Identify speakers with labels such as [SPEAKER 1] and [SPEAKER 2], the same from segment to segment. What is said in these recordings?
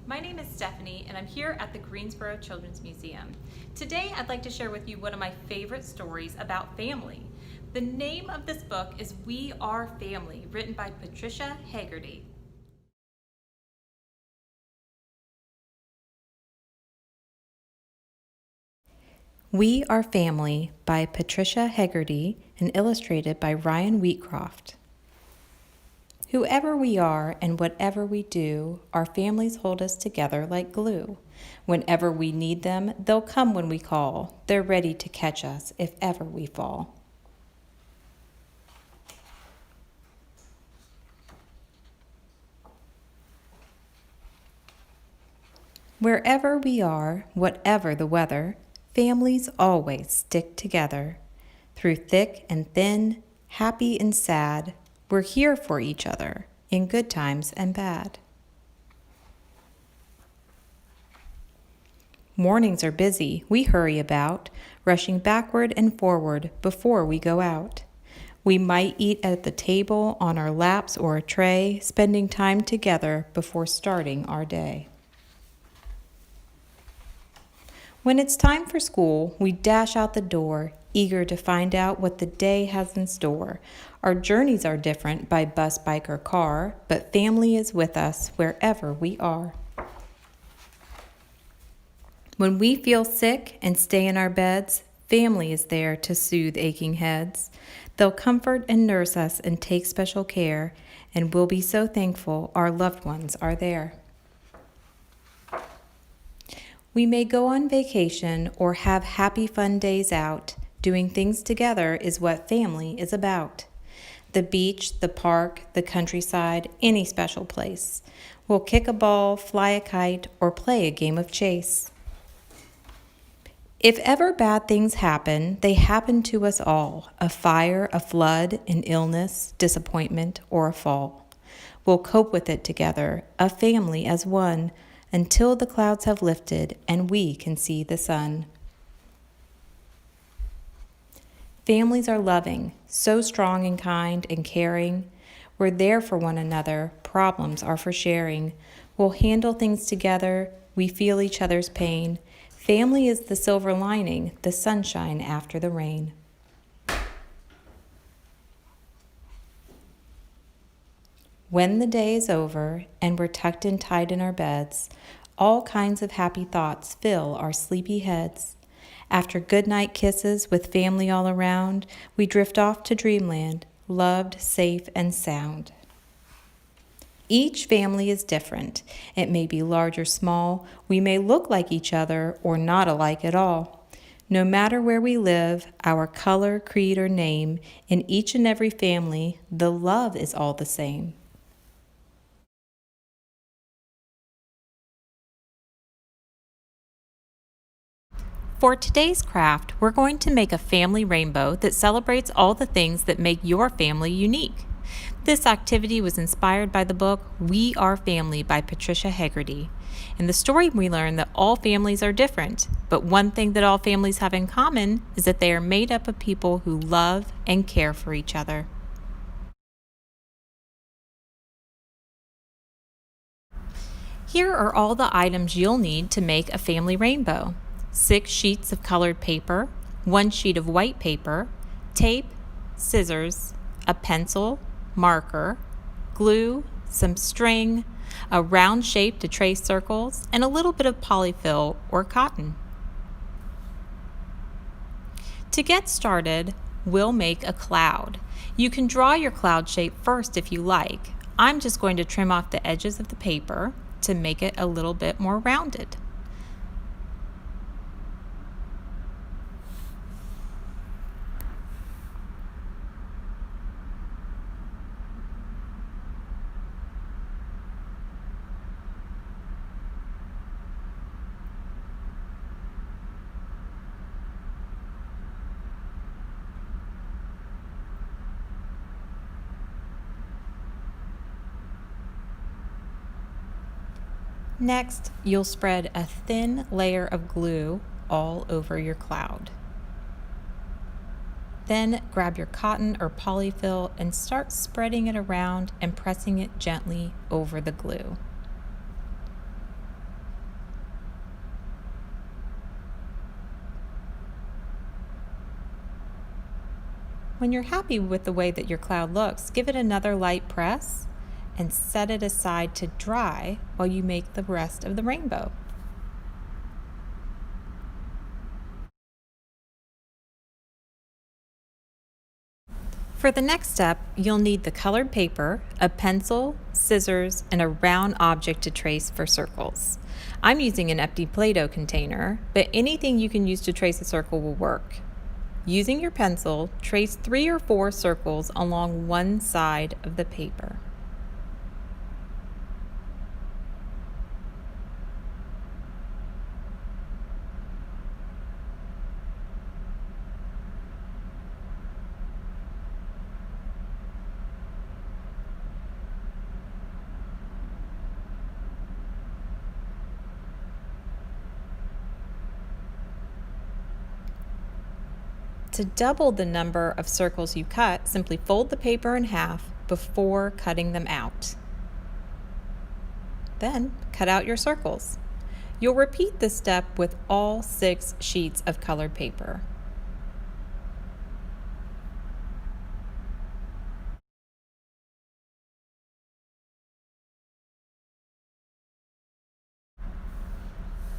[SPEAKER 1] My name is Stephanie and I'm here at the Greensboro Children's Museum. Today I'd like to share with you one of my favorite stories about family. The name of this book is We Are Family, written by Patrica Hegarty. We Are Family by Patrica Hegarty and illustrated by Ryan Wheatcroft. Whoever we are and whatever we do, our families hold us together like glue. Whenever we need them, they'll come when we call. They're ready to catch us if ever we fall. Wherever we are, whatever the weather, families always stick together. Through thick and thin, happy and sad, we're here for each other in good times and bad. Mornings are busy, we hurry about, rushing backward and forward before we go out. We might eat at the table, on our laps or a tray, spending time together before starting our day. When it's time for school, we dash out the door, eager to find out what the day has in store. Our journeys are different by bus, bike, or car, but family is with us wherever we are. When we feel sick and stay in our beds, family is there to soothe aching heads. They'll comfort and nurse us and take special care, and we'll be so thankful our loved ones are there. We may go on vacation or have happy fun days out. Doing things together is what family is about. The beach, the park, the countryside, any special place. We'll kick a ball, fly a kite, or play a game of chase. If ever bad things happen, they happen to us all. A fire, a flood, an illness, disappointment, or a fall. We'll cope with it together, a family as one, until the clouds have lifted and we can see the sun. Families are loving, so strong and kind and caring. We're there for one another, problems are for sharing. We'll handle things together, we feel each other's pain. Family is the silver lining, the sunshine after the rain. When the day is over and we're tucked and tied in our beds, all kinds of happy thoughts fill our sleepy heads. After goodnight kisses with family all around, we drift off to dreamland, loved, safe, and sound. Each family is different. It may be large or small. We may look like each other or not alike at all. No matter where we live, our color, creed, or name, in each and every family, the love is all the same. For today's craft, we're going to make a family rainbow that celebrates all the things that make your family unique. This activity was inspired by the book We Are Family by Patrica Hegarty. In the story, we learn that all families are different, but one thing that all families have in common is that they are made up of people who love and care for each other. Here are all the items you'll need to make a family rainbow. 6 sheets of colored paper, 1 sheet of white paper, tape, scissors, a pencil, marker, glue, some string, a round shape to trace circles, and a little bit of polyfill or cotton. To get started, we'll make a cloud. You can draw your cloud shape first if you like. I'm just going to trim off the edges of the paper to make it a little bit more rounded. Next, you'll spread a thin layer of glue all over your cloud. Then grab your cotton or polyfill and start spreading it around and pressing it gently over the glue. When you're happy with the way that your cloud looks, give it another light press and set it aside to dry while you make the rest of the rainbow. For the next step, you'll need the colored paper, a pencil, scissors, and a round object to trace for circles. I'm using an empty Play-Doh container, but anything you can use to trace a circle will work. Using your pencil, trace 3 or 4 circles along one side of the paper. To double the number of circles you cut, simply fold the paper in half before cutting them out. Then, cut out your circles. You'll repeat this step with all 6 sheets of colored paper.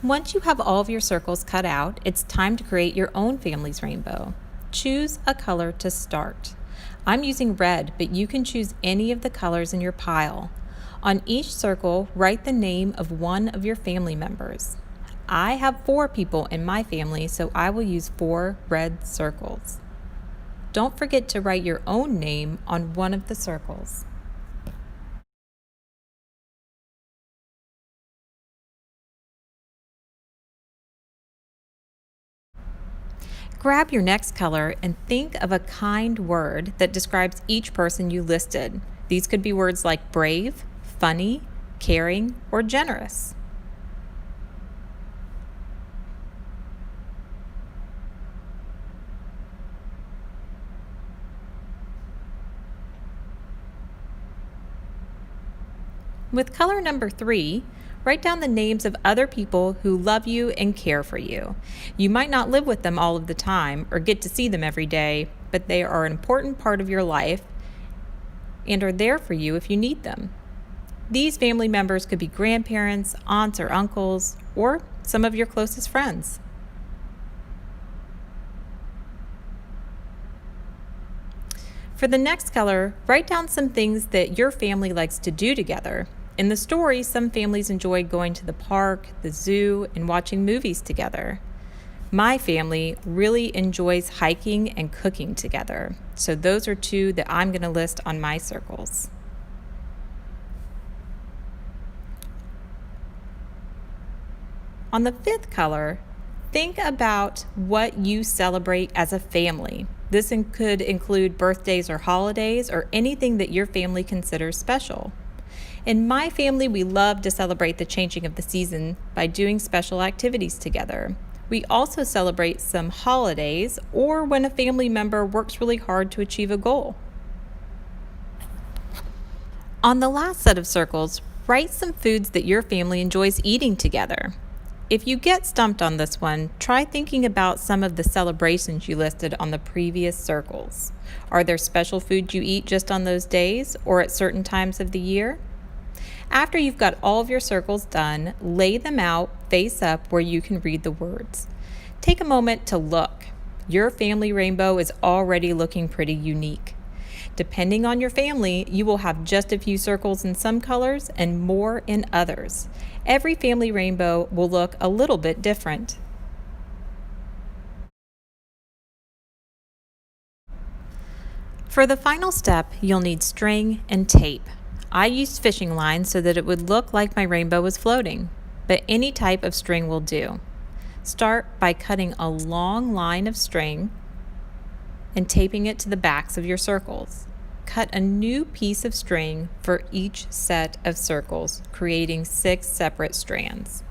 [SPEAKER 1] Once you have all of your circles cut out, it's time to create your own family's rainbow. Choose a color to start. I'm using red, but you can choose any of the colors in your pile. On each circle, write the name of one of your family members. I have 4 people in my family, so I will use 4 red circles. Don't forget to write your own name on one of the circles. Grab your next color and think of a kind word that describes each person you listed. These could be words like brave, funny, caring, or generous. With color number 3, write down the names of other people who love you and care for you. You might not live with them all of the time or get to see them every day, but they are an important part of your life and are there for you if you need them. These family members could be grandparents, aunts or uncles, or some of your closest friends. For the next color, write down some things that your family likes to do together. In the story, some families enjoy going to the park, the zoo, and watching movies together. My family really enjoys hiking and cooking together, so those are 2 that I'm going to list on my circles. On the 5th color, think about what you celebrate as a family. This could include birthdays or holidays or anything that your family considers special. In my family, we love to celebrate the changing of the season by doing special activities together. We also celebrate some holidays or when a family member works really hard to achieve a goal. On the last set of circles, write some foods that your family enjoys eating together. If you get stumped on this one, try thinking about some of the celebrations you listed on the previous circles. Are there special foods you eat just on those days or at certain times of the year? After you've got all of your circles done, lay them out face up where you can read the words. Take a moment to look. Your family rainbow is already looking pretty unique. Depending on your family, you will have just a few circles in some colors and more in others. Every family rainbow will look a little bit different. For the final step, you'll need string and tape. I used fishing line so that it would look like my rainbow was floating, but any type of string will do. Start by cutting a long line of string and taping it to the backs of your circles. Cut a new piece of string for each set of circles, creating 6 separate strands.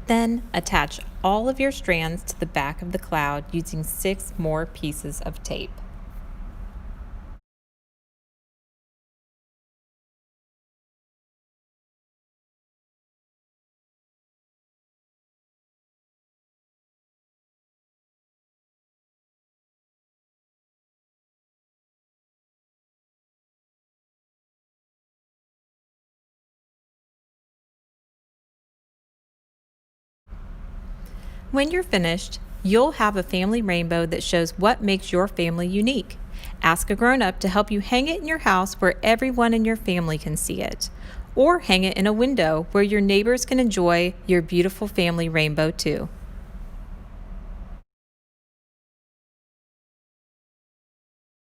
[SPEAKER 1] Then attach all of your strands to the back of the cloud using 6 more pieces of tape. When you're finished, you'll have a family rainbow that shows what makes your family unique. Ask a grown-up to help you hang it in your house where everyone in your family can see it. Or hang it in a window where your neighbors can enjoy your beautiful family rainbow too.